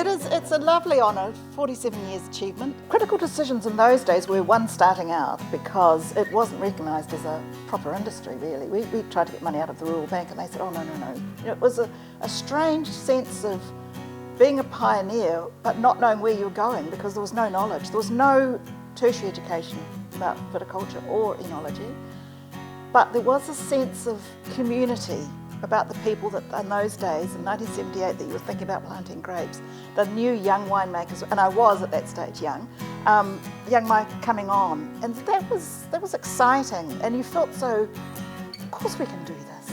It's a lovely honour, 47 years achievement. Critical decisions in those days were one, starting out, because it wasn't recognised as a proper industry really. We tried to get money out of the Rural Bank and they said, oh no. It was a strange sense of being a pioneer but not knowing where you were going because there was no knowledge. There was no tertiary education about viticulture or enology, but there was a sense of community about the people that in those days, in 1978, that you were thinking about planting grapes. The new young winemakers, and I was at that stage young coming on, and that was exciting, and you felt so, of course we can do this.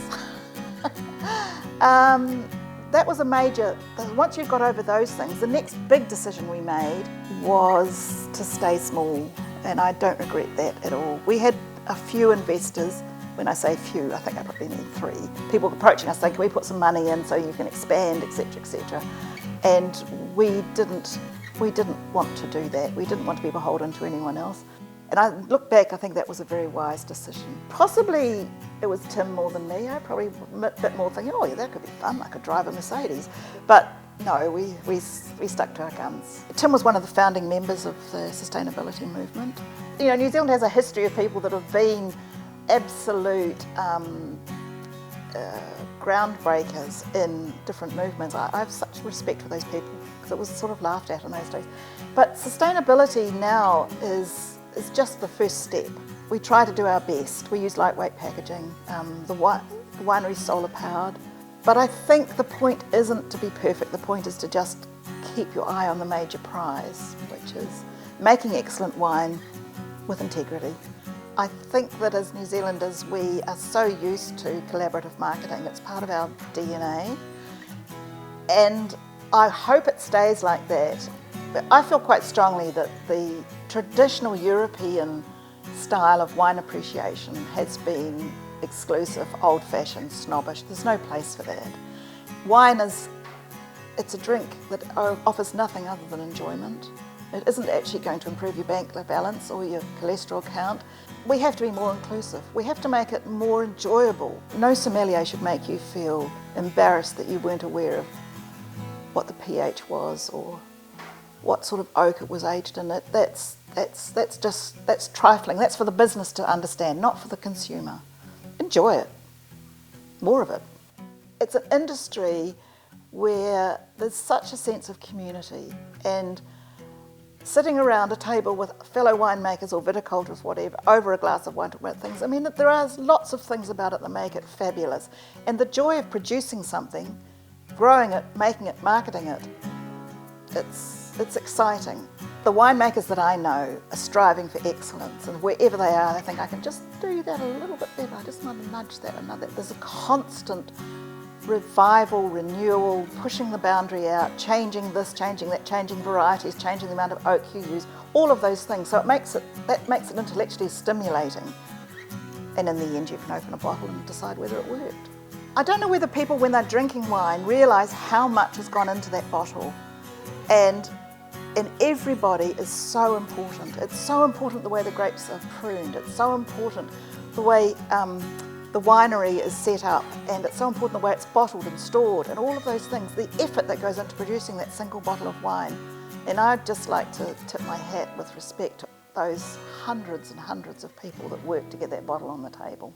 That was a major, once you got over those things, the next big decision we made was to stay small, and I don't regret that at all. We had a few investors. When I say few, I think I probably mean 3. People approaching us saying, can we put some money in so you can expand, etc., etc. And we didn't want to do that. We didn't want to be beholden to anyone else. And I look back, I think that was a very wise decision. Possibly it was Tim more than me. I probably a bit more thinking, oh yeah, that could be fun, I could drive a Mercedes. But no, we stuck to our guns. Tim was one of the founding members of the sustainability movement. You know, New Zealand has a history of people that have been absolute groundbreakers in different movements. I have such respect for those people because it was sort of laughed at in those days. But sustainability now is just the first step. We try to do our best. We use lightweight packaging. The winery's solar powered. But I think the point isn't to be perfect. The point is to just keep your eye on the major prize, which is making excellent wine with integrity. I think that as New Zealanders we are so used to collaborative marketing, it's part of our DNA, and I hope it stays like that. But I feel quite strongly that the traditional European style of wine appreciation has been exclusive, old-fashioned, snobbish. There's no place for that. Wine it's a drink that offers nothing other than enjoyment. It isn't actually going to improve your bank balance or your cholesterol count. We have to be more inclusive. We have to make it more enjoyable. No sommelier should make you feel embarrassed that you weren't aware of what the pH was or what sort of oak it was aged in. That's trifling. That's for the business to understand, not for the consumer. Enjoy it. More of it. It's an industry where there's such a sense of community, and sitting around a table with fellow winemakers or viticulturists, whatever, over a glass of wine, talking about things. I mean, there are lots of things about it that make it fabulous. And the joy of producing something, growing it, making it, marketing it, it's exciting. The winemakers that I know are striving for excellence, and wherever they are, they think, I can just do that a little bit better. I just want to nudge that another. There's a constant revival, renewal, pushing the boundary out, changing this, changing that, changing varieties, changing the amount of oak you use, all of those things. So that makes it intellectually stimulating. And in the end you can open a bottle and decide whether it worked. I don't know whether people, when they're drinking wine, realise how much has gone into that bottle. And everybody is so important. It's so important the way the grapes are pruned. It's so important the way the winery is set up, and it's so important the way it's bottled and stored, and all of those things, the effort that goes into producing that single bottle of wine. And I'd just like to tip my hat with respect to those hundreds and hundreds of people that work to get that bottle on the table.